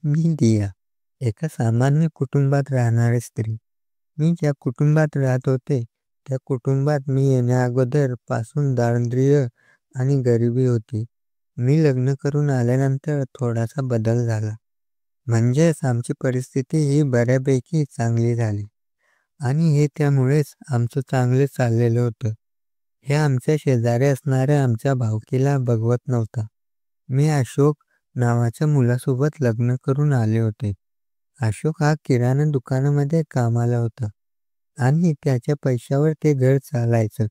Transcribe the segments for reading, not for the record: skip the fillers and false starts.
मी दिया, एका सामान्य कुटुंबात राहणारी स्त्री. मी ज्या कुटुंबात राहत होते, त्या कुटुंबात मी येण्याअगोदर पासून दारिद्र्य आणि गरिबी होती. मी लग्न करून आल्यानंतर थोडासा बदल झाला. म्हणजेच आमची परिस्थिती ही बऱ्यापैकी चांगली झाली आणि हे त्यामुळेच आमचं चांगलं चाललेलं होतं. हे आमच्या शेजारी असणाऱ्या आमच्या भावकीला बघवत नव्हता. मी अशोक नावाच्या मुलासोबत लग्न करून आले होते. अशोक हा किराणा दुकानामध्ये कामाला होता आणि त्याच्या पैशावर ते घर चालायचं.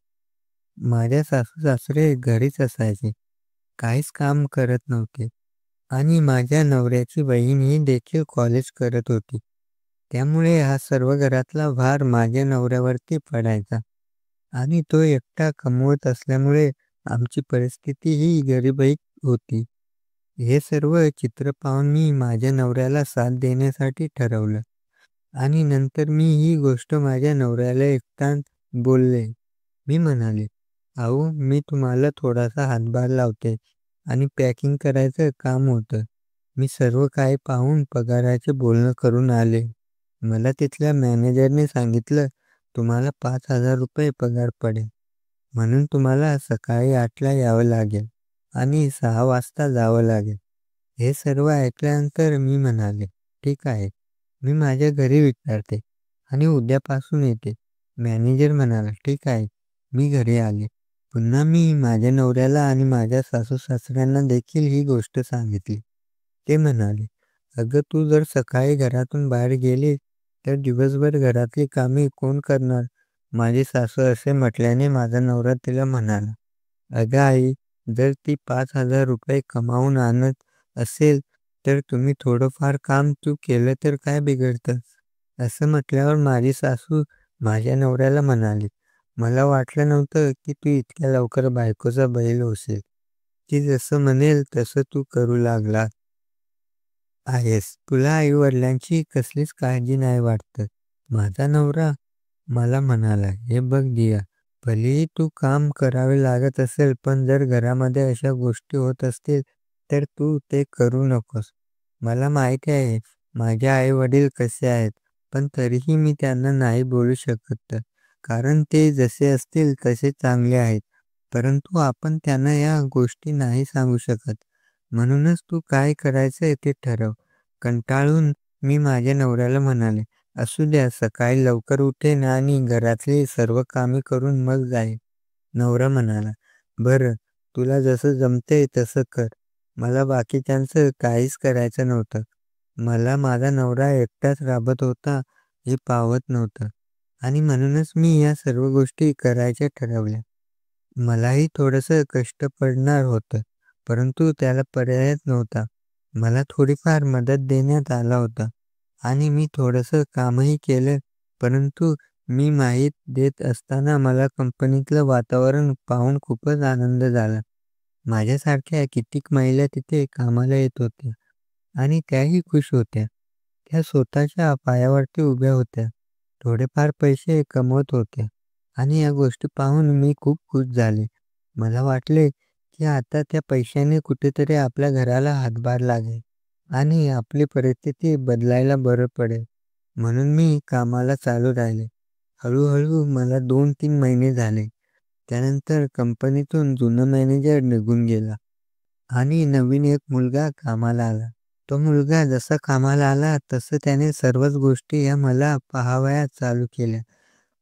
माझ्या सासू-सासरे घरीच असायचे. काहीच काम करत नव्हते आणि माझ्या नवऱ्याची बहीण ही देखील कॉलेज करत होती. त्यामुळे हा सर्व घरातला भार माझ्या नवऱ्यावरती पडायचा आणि तो एकटा कमवत असल्यामुळे आमची परिस्थिती ही गरिबीत होती. हे सर्व चित्र पाहून मी माझ्या नवऱ्याला साथ देण्यासाठी ठरवलं आणि नंतर मी ही गोष्ट माझ्या नवऱ्याला एकटाच बोलले. मी म्हणाले, "अहो, मी तुम्हाला थोडासा हातभार लावते आणि पॅकिंग करायचं काम होतं. मी सर्व काही पाहून पगाराचे बोलणं करून आले. मला तिथल्या मॅनेजरने सांगितलं, तुम्हाला ₹5,000 पगार पडेल. म्हणून तुम्हाला सकाळी 8ला यावं लागेल आणि 6 वाजता जावं लागेल." हे सर्व ऐकल्यानंतर मी म्हणाले, "ठीक आहे, मी माझ्या घरी विचारते आणि उद्यापासून येते." मॅनेजर म्हणाला, "ठीक आहे." मी घरी आले. पुन्हा मी माझ्या नवऱ्याला आणि माझ्या सासू-सासऱ्यांना देखील ही गोष्ट सांगितली. ते म्हणाले, "अगं, तू जर सकाळी घरातून बाहेर गेली तर दिवसभर घरातली कामे कोण करणार?" माझी सासू असे म्हटल्याने माझा नवरा तिला म्हणाला, "अगं आई, जर ती ₹5,000 कमावून आणत असेल तर तुम्ही थोडंफार काम तू केलं तर काय बिघडतं?" असं म्हटल्यावर माझी सासू माझ्या नवऱ्याला म्हणाली, "मला वाटलं नव्हतं की तू इतक्या लवकर बायकोचा बैल होशील. ती जसं म्हणेल तसं तू करू लागला आहेस. तुला आई-वडिलांची कसलीच काळजी नाही वाटतं." माझा नवरा मला म्हणाला, "हे बघ दिया, भलेही तू काम करावे लागत असेल, पण जर घरामध्ये अशा गोष्टी होत असतील तर तू ते करू नकोस. मला माहिती आहे माझे आई-वडील कसे आहेत, पण तरीही मी त्यांना नाही बोलू शकत, कारण ते जसे असतील तसे चांगले आहेत. परंतु आपण त्यांना या गोष्टी नाही सांगू शकत. म्हणूनच तू काय करायचं ते ठरव." कंटाळून मी माझ्या नवऱ्याला म्हणाले, "असू द्या, सकाळी लवकर उठेन आणि घरातली सर्व कामे करून मग जाईन." नवरा म्हणाला, "बरं, तुला जसं जमतंय तसं कर." मला बाकीच्यांचं काहीच करायचं नव्हतं. मला माझा नवरा एकटाच राबत होता हे पावत नव्हतं आणि म्हणूनच मी या सर्व गोष्टी करायच्या ठरवल्या. मलाही थोडंसं कष्ट पडणार होतं, परंतु त्याला पर्यायच नव्हता. मला थोडीफार मदत देण्यात आला होता आणि मी थोडंसं कामही केलं, परंतु मी माहीत देत असताना मला कंपनीतलं वातावरण पाहून खूपच आनंद झाला. माझ्यासारख्या कित्येक महिला तिथे कामाला येत होत्या आणि त्याही खुश होत्या. त्या स्वतःच्या पायावरती उभ्या होत्या. थोडेफार पैसे कमवत होत्या आणि या गोष्टी पाहून मी खूप खुश झाले. मला वाटले की आता त्या पैशाने कुठेतरी आपल्या घराला हातभार लागेल आणि आपली परिस्थिती बदलायला बरं पडेल. म्हणून मी कामाला चालू राहिले. हळूहळू मला 2-3 महिने झाले. त्यानंतर कंपनीतून जुना मॅनेजर निघून गेला आणि नवीन एक मुलगा कामाला आला. तो मुलगा जसा कामाला आला तसं त्याने सर्वच गोष्टी या मला पाहावया चालू केल्या.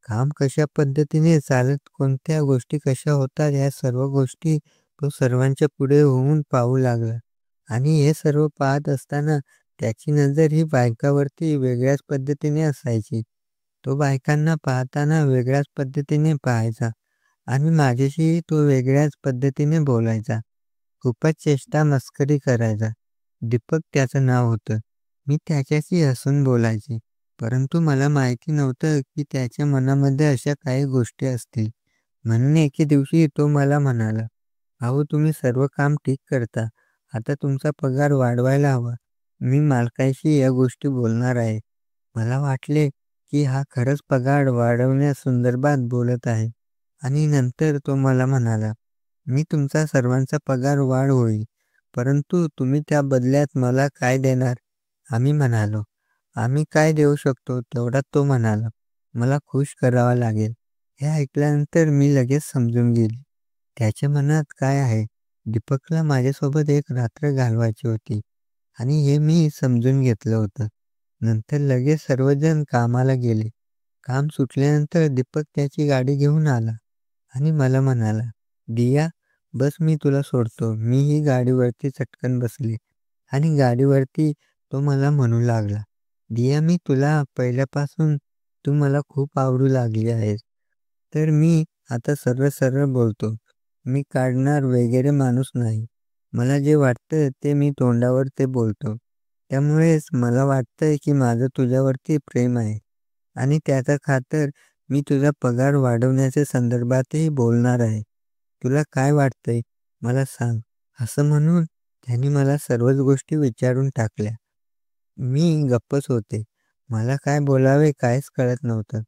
काम कशा पद्धतीने चालत, कोणत्या गोष्टी कशा होतात, या सर्व गोष्टी तो सर्वांच्या पुढे होऊन पाहू लागला आणि हे सर्व पाहत असताना त्याची नजर ही बायकावरती वेगळ्याच पद्धतीने असायची. तो बायकांना पाहताना वेगळ्याच पद्धतीने पाहायचा आणि माझ्याशीही तो वेगळ्याच पद्धतीने बोलायचा. खूपच चेष्टा मस्करी करायचा. दीपक त्याचं नाव होतं. मी त्याच्याशी हसून बोलायचे. परंतु मला माहिती नव्हतं की त्याच्या मनामध्ये अशा काही गोष्टी असतील. म्हणून एके दिवशी तो मला म्हणाला, "अहो, तुम्ही सर्व काम ठीक करता. आता तुमचा पगार वाढवायला हवा." मी मालकाशी या गोष्टी बोलणार आहे. मला वाटले की हा खरंच पगार वाढवण्यासंदर्भात बोलत आहे आणि नंतर तो मला म्हणाला, "मी तुमचा सर्वांचा पगार वाढ होईल, परंतु तुम्ही त्या बदल्यात मला काय देणार?" आम्ही म्हणालो, "आम्ही काय देऊ शकतो?" तेवढ्यात तो म्हणाला, "मला खुश करावं लागेल." हे ऐकल्यानंतर मी लगेच समजून गेले. त्याच्या मनात काय आहे? दीपकला माझ्यासोबत एक रात्र घालवायची होती आणि हे मी समजून घेतलं होतं. नंतर लगेच सर्वजण कामाला गेले. काम सुटल्यानंतर दीपक त्याची गाडी घेऊन आला आणि मला म्हणाला, "दिया, बस मी तुला सोडतो." मीही गाडीवरती चटकन बसले आणि गाडीवरती तो मला म्हणू लागला, "दिया, मी तुला पहिल्यापासून तू मला खूप आवडू लागली आहेस." तर मी आता सरळ-सरळ बोलतो. मी काढणार वगैरे माणूस नाही. मला जे वाटतं ते मी तोंडावर ते बोलतो. त्यामुळेच मला वाटतंय की माझं तुझ्यावरती प्रेम आहे आणि त्याच्या खातर मी तुझा पगार वाढवण्याच्या संदर्भातही बोलणार आहे. तुला काय वाटतंय? मला सांग." असं म्हणून त्यांनी मला सर्वच गोष्टी विचारून टाकल्या. मी गप्पच होते. मला काय बोलावे काहीच कळत नव्हतं.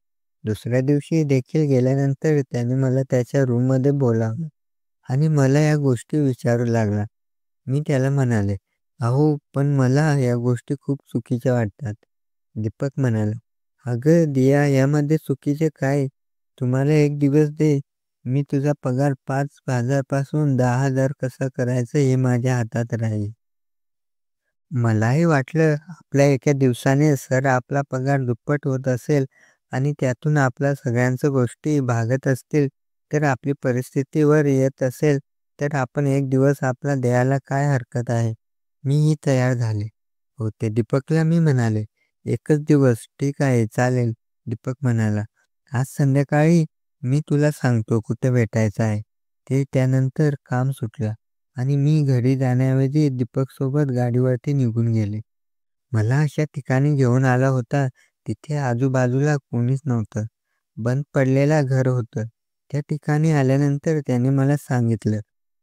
दुसऱ्या दिवशी देखील गेल्यानंतर त्याने मला त्याच्या रूममध्ये बोलावलं आणि मला या गोष्टी विचारू लागला. मी त्याला म्हणाले, "अहो, पण मला या गोष्टी खूप चुकीच्या वाटतात." दीपक म्हणाला, "अगं दिया, यामध्ये चुकीचे काय? तुम्हाला एक दिवस दे. मी तुझा पगार 5,000 पासून 10,000 कसा करायचा हे माझ्या हातात राहील." मलाही वाटलं आपल्या एका दिवसाने सर आपला पगार दुप्पट होत असेल आणि त्यातून आपल्या सगळ्यांच्या गोष्टी भागत असतील, तर आपली परिस्थितीवर येत असेल, तर आपण एक दिवस आपला द्यायला काय हरकत आहे? मीही तयार झाले होते. दीपकला मी म्हणाले, "एकच दिवस, ठीक आहे, चालेल." दीपक म्हणाला, "आज संध्याकाळी मी तुला सांगतो कुठे भेटायचं आहे." ते त्यानंतर काम सुटलं आणि मी घरी जाण्याऐवजी दीपकसोबत गाडीवरती निघून गेले. मला अशा ठिकाणी घेऊन आला होता, तिथे आजूबाजूला कोणीच नव्हतं. बंद पडलेलं घर होतं. त्या ठिकाणी आल्यानंतर त्याने मला सांगितलं,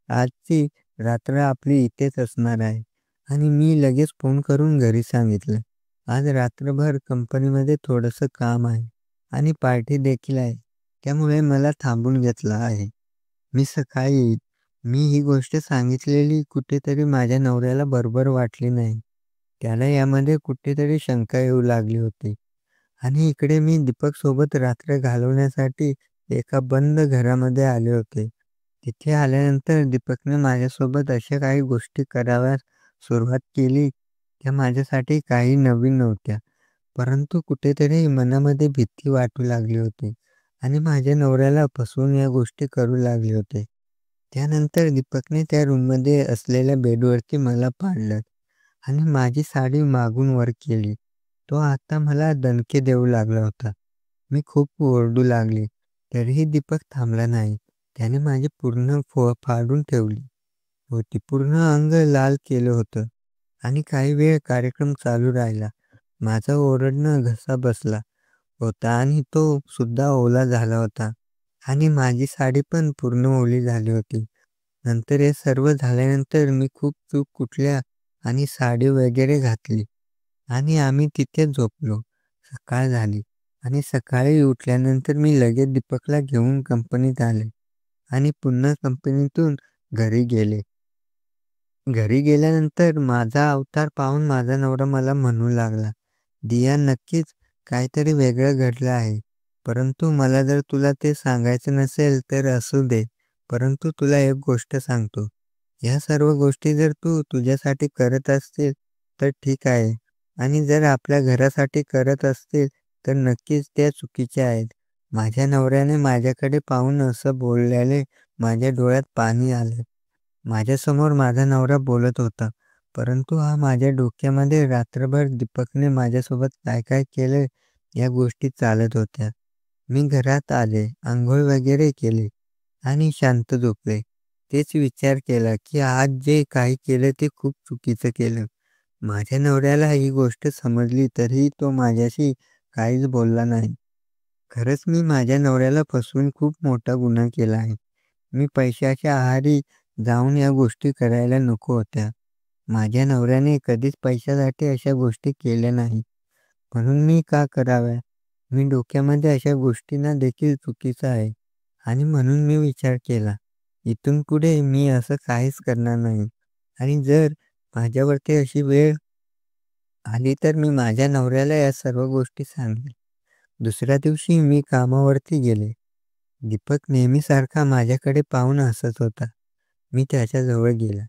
"आजची रात्र आपली इथेच असणार आहे." आणि मी लगेच फोन करून घरी सांगितलं, "आज रात्रभर कंपनीमध्ये थोडंसं काम आहे आणि पार्टी देखील आहे. त्यामुळे मला थांबून घेतलं आहे. मी सकाळी येईल." मी ही गोष्ट सांगितलेली कुठेतरी माझ्या नवऱ्याला बरोबर वाटली नाही. त्याला यामध्ये कुठेतरी शंका येऊ लागली होती. आणि इकडे मी दीपकसोबत रात्र घालवण्यासाठी एका बंद घरामध्ये आले होते. तिथे आल्यानंतर दीपकने माझ्यासोबत अशा काही गोष्टी करायला सुरुवात केली, त्या माझ्यासाठी काही नवीन नव्हत्या. परंतु कुठेतरी मनामध्ये भीती वाटू लागली होती आणि माझ्या नवऱ्याला फसवून या गोष्टी करू लागले होते. त्यानंतर दीपकने त्या रूममध्ये असलेल्या बेडवरती मला पाडलं आणि माझी साडी मागून वर केली. तो आता मला दणके देऊ लागला होता. मी खूप ओरडू लागले. तरीही दीपक थांबला नाही. त्याने माझी पूर्ण फाडून ठेवली होती. पूर्ण अंग लाल केलं होतं आणि काही वेळ कार्यक्रम चालू राहिला. माझा ओरडणं घसा बसला होता आणि तो सुद्धा ओला झाला होता आणि माझी साडी पण पूर्ण ओली झाली होती. नंतर हे सर्व झाल्यानंतर मी खूप चूक कुटल्या आणि साडी वगैरे घातली आणि आम्ही तिथेच झोपलो. सकाळ झाली आणि सकाळी उठल्यानंतर मी लगेच दीपकला घेऊन कंपनीत आले आणि पुन्हा कंपनीतून घरी गेले. घरी गेल्यानंतर माझा अवतार पाहून माझा नवरा मला म्हणू लागला, "दिया, नक्कीच काहीतरी वेगळं घडलं आहे. परंतु मला जर तुला ते सांगायचं नसेल तर असू दे. परंतु तुला एक गोष्ट सांगतो. ह्या सर्व गोष्टी जर तू तुझ्यासाठी करत असशील तर ठीक आहे आणि जर आपल्या घरासाठी करत असतील तर नक्कीच त्या चुकीच्या आहेत." माझ्या नवऱ्याने माझ्याकडे पाहून असं बोलल्याने माझ्या डोळ्यात पाणी आलं. माझ्यासमोर माझा नवरा बोलत होता, परंतु माझ्या डोक्यामध्ये रात्रभर दीपकने माझ्यासोबत काय-काय केलं या गोष्टी चालत होत्या. मी घरात आले, अंघोळ वगैरे केली आणि शांत झोपले. तेच विचार केला, की आज जे काही केलं ते खूप चुकीचं केलं. माझ्या नवऱ्याला ही गोष्ट समजली तरीही तो माझ्याशी काहीच बोलला नाही. खरंच मी माझ्या नवऱ्याला फसवून खूप मोठा गुन्हा केला आहे. मी पैशाच्या आहारी जाऊन या गोष्टी करायला नको होत्या. माझ्या नवऱ्याने कधीच पैशासाठी अशा गोष्टी केल्या नाहीत. म्हणून मी का कराव्या? मी डोक्यामध्ये अशा गोष्टींना देखील चुकीचं आहे आणि म्हणून मी विचार केला, इथून पुढे मी असं काहीच करणार नाही आणि जर माझ्यावरती अशी वेळ आली तर मी माझ्या नवऱ्याला या सर्व गोष्टी सांगेन. दुसऱ्या दिवशी मी कामावरती गेले. दीपक नेहमीसारखा माझ्याकडे पाहून हसत होता. मी त्याच्याजवळ गेला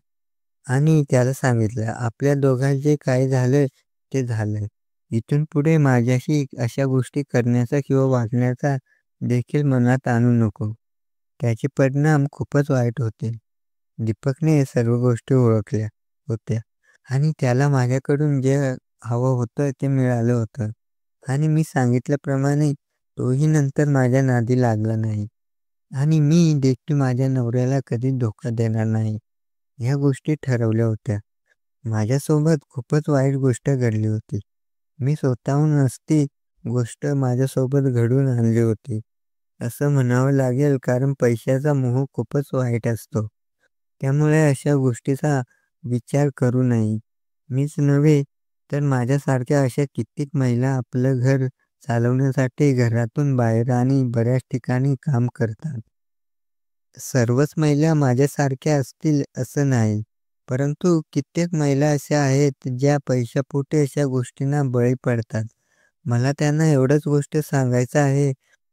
आणि त्याला सांगितलं, "आपल्या दोघांत जे काही झालं ते झालं. इथून पुढे माझ्याशी अशा गोष्टी करण्याचा किंवा वागण्याचा देखील मनात आणू नको. त्याचे परिणाम खूपच वाईट होतील." दीपकने सर्व गोष्टी ओळखल्या होत्या आणि त्याला माझ्याकडून जे हवं होतं ते मिळालं होतं आणि मी सांगितल्याप्रमाणे तोही नंतर माझ्या नादी लागला नाही आणि मी देखील माझ्या नवऱ्याला कधीच धोका देणार नाही. ह्या गोष्टी ठरवल्या होत्या. माझ्यासोबत खूपच वाईट गोष्ट घडली होती. मी स्वतःहून ती गोष्ट माझ्यासोबत घडवून आणली होती, असं म्हणावं लागेल, कारण पैशाचा मोह खूपच वाईट असतो. त्यामुळे अशा गोष्टीचा विचार करू नये. मीच नव्हे तर माझ्यासारख्या अशा कित्येक महिला आपलं घर चालवण्यासाठी घरातून बाहेर आणि बऱ्याच ठिकाणी काम करतात. सर्वच महिला माझ्यासारख्या असतील असं नाही, परंतु कित्येक महिला अशा आहेत ज्या पैशापोटी अशा गोष्टींना बळी पडतात. मला त्यांना एवढंच गोष्ट सांगायचं आहे,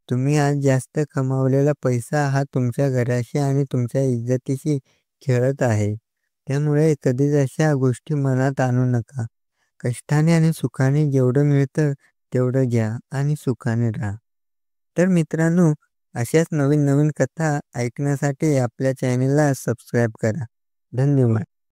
तुम्ही आज जास्त कमावलेला पैसा हा तुमच्या घराशी आणि तुमच्या इज्जतीशी खेळत आहे. त्यामुळे कधीच अशा गोष्टी मनात आणू नका. कष्टाने आणि सुखाने जेवढं मिळतं तेवढं घ्या आणि सुखाने राहा. तर मित्रांनो, अशाच नवीन-नवीन कथा ऐकण्यासाठी आपल्या चॅनेलला सबस्क्राईब करा. धन्यवाद.